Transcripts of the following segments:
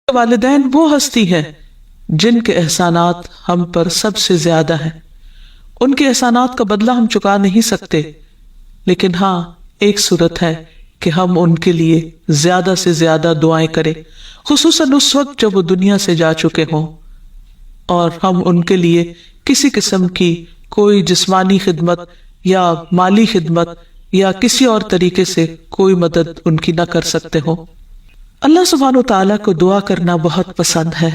والدین وہ ہستی ہیں جن کے احسانات ہم پر سب سے زیادہ ہیں. ان کے احسانات کا بدلہ ہم چکا نہیں سکتے، لیکن ہاں ایک صورت ہے کہ ہم ان کے لیے زیادہ سے زیادہ دعائیں کریں، خصوصاً اس وقت جب وہ دنیا سے جا چکے ہوں اور ہم ان کے لیے کسی قسم کی کوئی جسمانی خدمت یا مالی خدمت یا کسی اور طریقے سے کوئی مدد ان کی نہ کر سکتے ہوں. اللہ سبحانہ وتعالیٰ کو دعا کرنا بہت پسند ہے.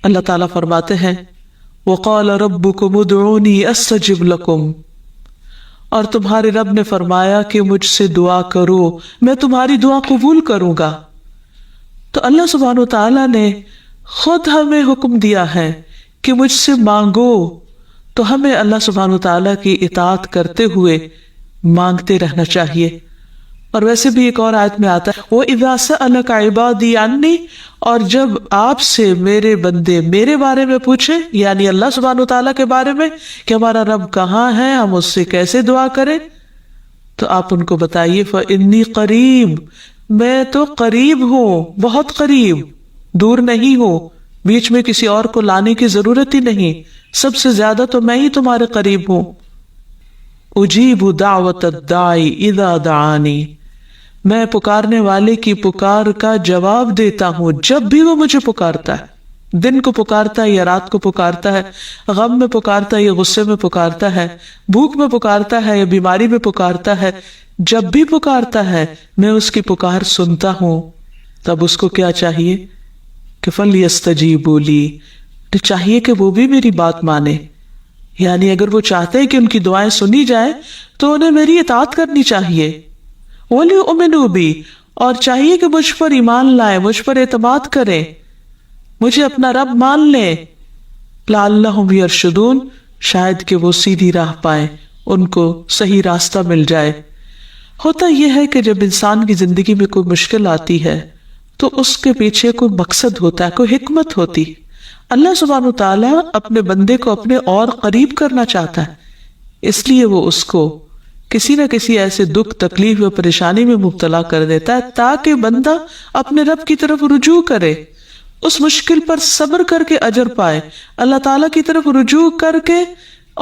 اللہ تعالیٰ فرماتے ہیں وَقَالَ رَبُّكُمُ ادْعُونِي أَسْتَجِبْ لَكُمْ، اور تمہارے رب نے فرمایا کہ مجھ سے دعا کرو، میں تمہاری دعا قبول کروں گا. تو اللہ سبحانہ وتعالیٰ نے خود ہمیں حکم دیا ہے کہ مجھ سے مانگو، تو ہمیں اللہ سبحانہ وتعالیٰ کی اطاعت کرتے ہوئے مانگتے رہنا چاہیے. اور ویسے بھی ایک اور آیت میں آتا ہے وَإِذَا سَأَلَكَ عِبَادِي عَنِّي، اور جب آپ سے میرے بندے میرے بارے میں پوچھیں، یعنی اللہ سبحانہ وتعالیٰ کے بارے میں کہ ہمارا رب کہاں ہے، ہم اس سے کیسے دعا کریں، تو آپ ان کو بتائیے فَإِنِّي قریب، میں تو قریب ہوں، بہت قریب، دور نہیں ہوں، بیچ میں کسی اور کو لانے کی ضرورت ہی نہیں، سب سے زیادہ تو میں ہی تمہارے قریب ہوں. اجیب دعوت الداعی اذا دعانی، میں پکارنے والے کی پکار کا جواب دیتا ہوں جب بھی وہ مجھے پکارتا ہے، دن کو پکارتا ہے یا رات کو پکارتا ہے، غم میں پکارتا ہے یا غصے میں پکارتا ہے، بھوک میں پکارتا ہے یا بیماری میں پکارتا ہے، جب بھی پکارتا ہے میں اس کی پکار سنتا ہوں. تب اس کو کیا چاہیے کہ فَلْيَسْتَجِيبُوا لِي، چاہیے کہ وہ بھی میری بات مانے، یعنی اگر وہ چاہتے ہیں کہ ان کی دعائیں سنی جائیں تو انہیں میری اطاعت کرنی چاہیے. وَلْيُؤْمِنُوا بِي، اور چاہیے کہ مجھ پر ایمان لائیں، مجھ پر اعتماد کریں، مجھے اپنا رب مان لیں. لَعَلَّهُمْ يَرْشُدُونَ، شاید کہ وہ سیدھی راہ پائیں، ان کو صحیح راستہ مل جائے. ہوتا یہ ہے کہ جب انسان کی زندگی میں کوئی مشکل آتی ہے تو اس کے پیچھے کوئی مقصد ہوتا ہے، کوئی حکمت ہوتی. اللہ سبحانہ وتعالیٰ اپنے بندے کو اپنے اور قریب کرنا چاہتا ہے، اس لیے وہ اس کو کسی نہ کسی ایسے دکھ، تکلیف یا پریشانی میں مبتلا کر دیتا ہے تاکہ بندہ اپنے رب کی طرف رجوع کرے، اس مشکل پر صبر کر کے اجر پائے، اللہ تعالیٰ کی طرف رجوع کر کے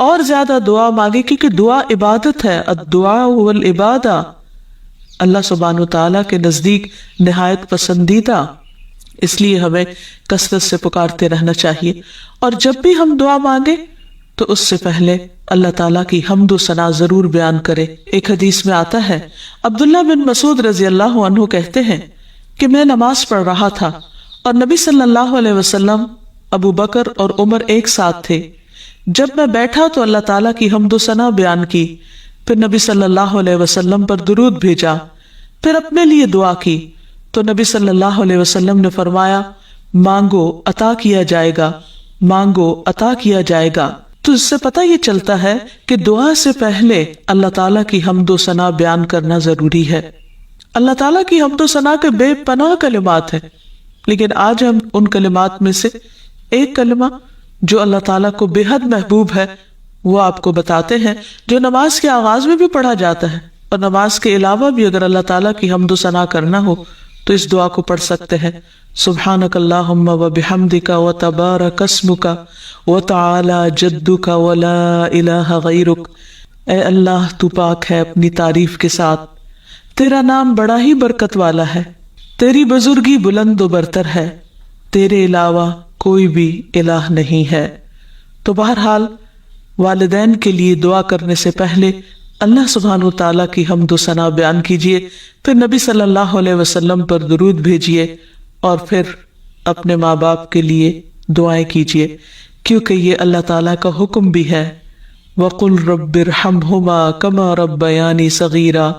اور زیادہ دعا مانگے، کیونکہ دعا عبادت ہے. الدعاء هو العبادہ، اللہ سبحانہ وتعالیٰ کے نزدیک نہایت پسندیدہ، اس لیے ہمیں کثرت سے پکارتے رہنا چاہیے. اور جب بھی ہم دعا مانگے تو اس سے پہلے اللہ تعالیٰ کی حمد و ثنا ضرور بیان کرے. ایک حدیث میں آتا ہے عبداللہ بن مسعود رضی اللہ عنہ کہتے ہیں کہ میں نماز پڑھ رہا تھا اور نبی صلی اللہ علیہ وسلم، ابو بکر اور عمر ایک ساتھ تھے. جب میں بیٹھا تو اللہ تعالیٰ کی حمد و ثنا بیان کی، پھر نبی صلی اللہ علیہ وسلم پر درود بھیجا، پھر اپنے لیے دعا کی تو نبی صلی اللہ علیہ وسلم نے فرمایا مانگو عطا کیا جائے گا، مانگو عطا کیا جائے گا. تو اس سے پتہ یہ چلتا ہے کہ دعا سے پہلے اللہ تعالیٰ کی حمد و ثنا بیان کرنا ضروری ہے. اللہ تعالیٰ کی حمد و ثنا کے بے پناہ کلمات ہیں، لیکن آج ہم ان کلمات میں سے ایک کلمہ جو اللہ تعالیٰ کو بے حد محبوب ہے وہ آپ کو بتاتے ہیں، جو نماز کے آغاز میں بھی پڑھا جاتا ہے، اور نماز کے علاوہ بھی اگر اللہ تعالیٰ کی حمد و ثنا کرنا ہو تو اس دعا کو پڑھ سکتے ہیں. سبحانک اللہم و بحمدک و تبارک اسمک و تعالی جدک و لا الہ غیرک. اے اللہ تو پاک ہے اپنی تعریف کے ساتھ، تیرا نام بڑا ہی برکت والا ہے، تیری بزرگی بلند و برتر ہے، تیرے علاوہ کوئی بھی الہ نہیں ہے. تو بہرحال والدین کے لیے دعا کرنے سے پہلے اللہ سبحانہ وتعالیٰ کی حمد و ثنا بیان کیجئے، پھر نبی صلی اللہ علیہ وسلم پر درود بھیجئے، اور پھر اپنے ماں باپ کے لیے دعائیں کیجئے، کیونکہ یہ اللہ تعالیٰ کا حکم بھی ہے. وَقُلْ رَبِّ ارْحَمْهُمَا كَمَا رَبَّيَانِي صَغِيرًا،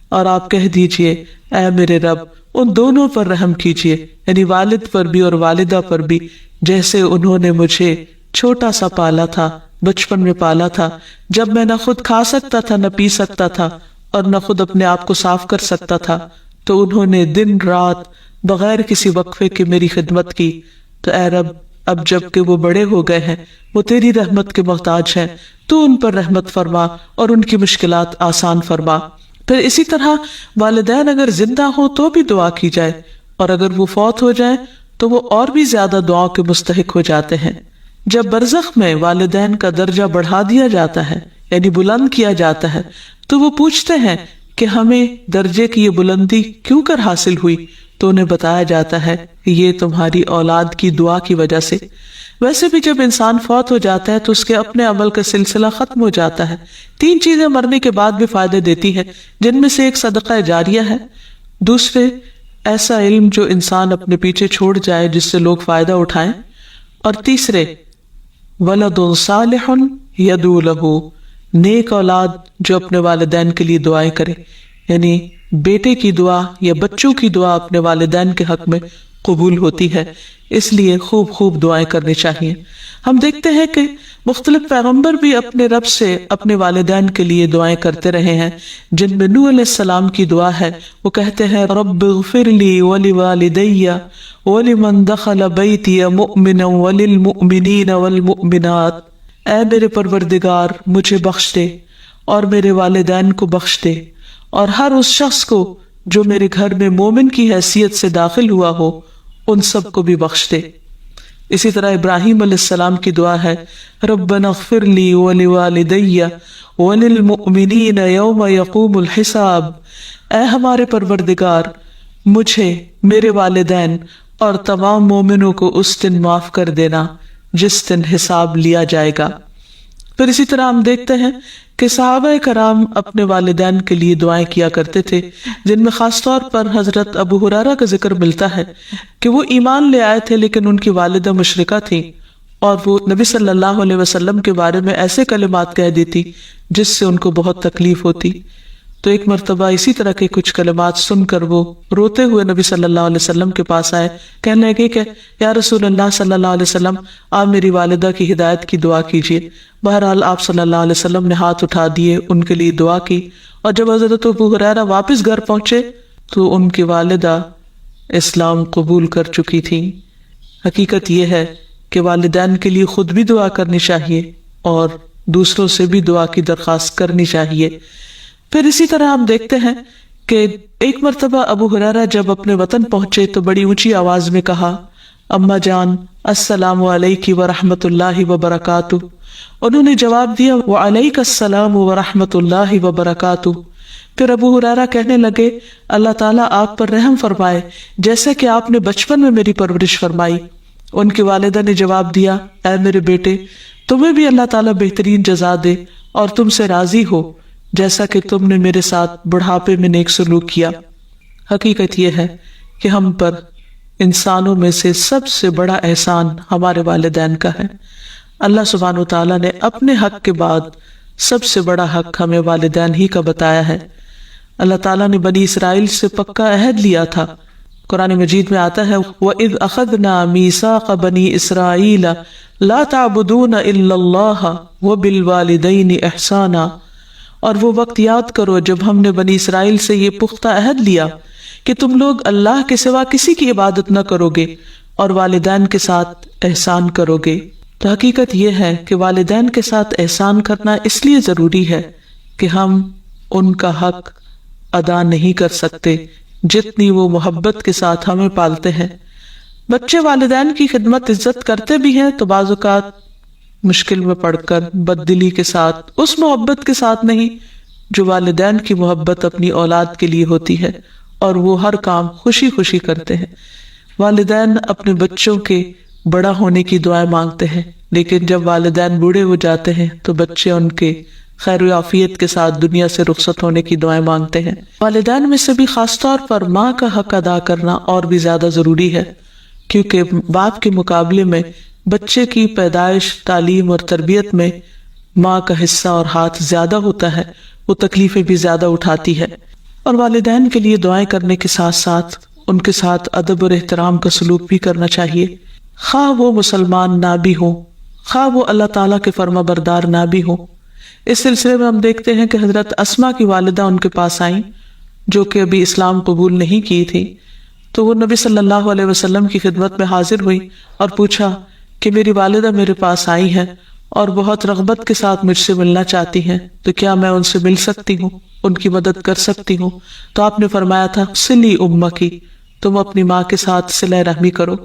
اور آپ کہہ دیجئے اے میرے رب ان دونوں پر رحم کیجئے، یعنی والد پر بھی اور والدہ پر بھی، جیسے انہوں نے مجھے چھوٹا سا پالا تھا، بچپن میں پالا تھا، جب میں نہ خود کھا سکتا تھا نہ پی سکتا تھا اور نہ خود اپنے آپ کو صاف کر سکتا تھا، تو انہوں نے دن رات بغیر کسی وقفے کے میری خدمت کی. تو اے رب اب جب کہ وہ بڑے ہو گئے ہیں، وہ تیری رحمت کے محتاج ہیں، تو ان پر رحمت فرما اور ان کی مشکلات آسان فرما. پھر اسی طرح والدین اگر زندہ ہوں تو بھی دعا کی جائے، اور اگر وہ فوت ہو جائیں تو وہ اور بھی زیادہ دعاؤں کے مستحق ہو جاتے ہیں۔ جب برزخ میں والدین کا درجہ بڑھا دیا جاتا ہے یعنی بلند کیا جاتا ہے تو وہ پوچھتے ہیں کہ ہمیں درجے کی یہ بلندی کیوں کر حاصل ہوئی، تو انہیں بتایا جاتا ہے کہ یہ تمہاری اولاد کی دعا کی وجہ سے۔ ویسے بھی جب انسان فوت ہو جاتا ہے تو اس کے اپنے عمل کا سلسلہ ختم ہو جاتا ہے۔ 3 چیزیں مرنے کے بعد بھی فائدے دیتی ہیں، جن میں سے ایک صدقہ جاریہ ہے، دوسرے ایسا علم جو انسان اپنے پیچھے چھوڑ جائے جس سے لوگ فائدہ اٹھائیں، اور تیسرے ولد صالح یدعو لہ، نیک اولاد جو اپنے والدین کے لیے دعائیں کرے، یعنی بیٹے کی دعا یا بچوں کی دعا اپنے والدین کے حق میں قبول ہوتی ہے، اس لیے خوب خوب دعائیں کرنی چاہیے۔ ہم دیکھتے ہیں کہ مختلف پیغمبر بھی اپنے رب سے اپنے والدین کے لیے دعائیں کرتے رہے ہیں، جن میں نوح علیہ السلام کی دعا ہے۔ وہ کہتے ہیں رب اغفر لی ولوالدی ولمن دخل بیتی مؤمنا وللمؤمنین والمؤمنات، اے میرے پروردگار مجھے بخش دے اور میرے والدین کو بخش دے اور ہر اس شخص کو جو میرے گھر میں مومن کی حیثیت سے داخل ہوا ہو ان سب کو بھی بخش دے۔ اسی طرح ابراہیم علیہ السلام کی دعا ہے ربنا اغفر لی ولوالدی وللمؤمنین یوم یقوم الحساب، اے ہمارے پروردگار مجھے، میرے والدین اور تمام مومنوں کو اس دن معاف کر دینا جس دن حساب لیا جائے گا۔ پھر اسی طرح ہم دیکھتے ہیں کہ صحابہ کرام اپنے والدین کے لیے دعائیں کیا کرتے تھے، جن میں خاص طور پر حضرت ابو ہریرہ کا ذکر ملتا ہے کہ وہ ایمان لے آئے تھے لیکن ان کی والدہ مشرکہ تھیں، اور وہ نبی صلی اللہ علیہ وسلم کے بارے میں ایسے کلمات کہہ دیتی جس سے ان کو بہت تکلیف ہوتی۔ تو ایک مرتبہ اسی طرح کے کچھ کلمات سن کر وہ روتے ہوئے نبی صلی اللہ علیہ وسلم کے پاس آئے، کہنے لگے کہ یا رسول اللہ صلی اللہ علیہ وسلم، آپ میری والدہ کی ہدایت کی دعا کیجیے۔ بہرحال آپ صلی اللہ علیہ وسلم نے ہاتھ اٹھا دیے، ان کے لیے دعا کی، اور جب حضرت ابو ہریرہ واپس گھر پہنچے تو ان کی والدہ اسلام قبول کر چکی تھی۔ حقیقت یہ ہے کہ والدین کے لیے خود بھی دعا کرنی چاہیے اور دوسروں سے بھی دعا کی درخواست کرنی چاہیے۔ پھر اسی طرح ہم دیکھتے ہیں کہ ایک مرتبہ ابو ہریرہ جب اپنے وطن پہنچے تو بڑی اونچی آواز میں کہا اماں جان السلام علیک ورحمۃ اللہ وبرکاتہ۔ انہوں نے جواب دیا وعلیک السلام ورحمۃ اللہ وبرکاتہ۔ پھر ابو ہریرہ کہنے لگے اللہ تعالیٰ آپ پر رحم فرمائے جیسے کہ آپ نے بچپن میں میری پرورش فرمائی۔ ان کی والدہ نے جواب دیا اے میرے بیٹے، تمہیں بھی اللہ تعالیٰ بہترین جزا دے اور تم سے راضی ہو جیسا کہ تم نے میرے ساتھ بڑھاپے میں نیک سلوک کیا۔ حقیقت یہ ہے کہ ہم پر انسانوں میں سے سب سے بڑا احسان ہمارے والدین کا ہے۔ اللہ سبحانہ و تعالیٰ نے اپنے حق کے بعد سب سے بڑا حق ہمیں والدین ہی کا بتایا ہے۔ اللہ تعالیٰ نے بنی اسرائیل سے پکا عہد لیا تھا۔ قرآن مجید میں آتا ہے وَإِذْ أَخَذْنَا مِيثَاقَ بَنِي إِسْرَائِيلَ لَا تَعْبُدُونَ إِلَّا اللَّهَ وَبِالْوَالِدَيْنِ إِحْسَانًا، اور وہ وقت یاد کرو جب ہم نے بنی اسرائیل سے یہ پختہ عہد لیا کہ تم لوگ اللہ کے سوا کسی کی عبادت نہ کرو گے اور والدین کے ساتھ احسان کرو گے۔ تو حقیقت یہ ہے کہ والدین کے ساتھ احسان کرنا اس لیے ضروری ہے کہ ہم ان کا حق ادا نہیں کر سکتے جتنی وہ محبت کے ساتھ ہمیں پالتے ہیں۔ بچے والدین کی خدمت عزت کرتے بھی ہیں تو بعض اوقات مشکل میں پڑ کر بد دلی کے ساتھ، اس محبت کے ساتھ نہیں جو والدین کی محبت اپنی اولاد کے لیے ہوتی ہے، اور وہ ہر کام خوشی خوشی کرتے ہیں۔ والدین اپنے بچوں کے بڑا ہونے کی دعائیں مانگتے ہیں، لیکن جب والدین بوڑھے ہو جاتے ہیں تو بچے ان کے خیر و عافیت کے ساتھ دنیا سے رخصت ہونے کی دعائیں مانگتے ہیں۔ والدین میں سے بھی خاص طور پر ماں کا حق ادا کرنا اور بھی زیادہ ضروری ہے، کیونکہ باپ کے مقابلے میں بچے کی پیدائش، تعلیم اور تربیت میں ماں کا حصہ اور ہاتھ زیادہ ہوتا ہے، وہ تکلیفیں بھی زیادہ اٹھاتی ہے۔ اور والدین کے لیے دعائیں کرنے کے ساتھ ساتھ ان کے ساتھ ادب اور احترام کا سلوک بھی کرنا چاہیے، خواہ وہ مسلمان نہ بھی ہوں، خواہ وہ اللہ تعالیٰ کے فرما بردار نہ بھی ہوں۔ اس سلسلے میں ہم دیکھتے ہیں کہ حضرت اسما کی والدہ ان کے پاس آئیں جو کہ ابھی اسلام قبول نہیں کی تھی، تو وہ نبی صلی اللہ علیہ وسلم کی خدمت میں حاضر ہوئی اور پوچھا کہ میری والدہ میرے پاس آئی ہیں اور بہت رغبت کے ساتھ مجھ سے ملنا چاہتی ہیں، تو کیا میں ان سے مل سکتی ہوں، ان کی مدد کر سکتی ہوں؟ تو آپ نے فرمایا تھا صلی امکی، تم اپنی ماں کے ساتھ صلہ رحمی کرو۔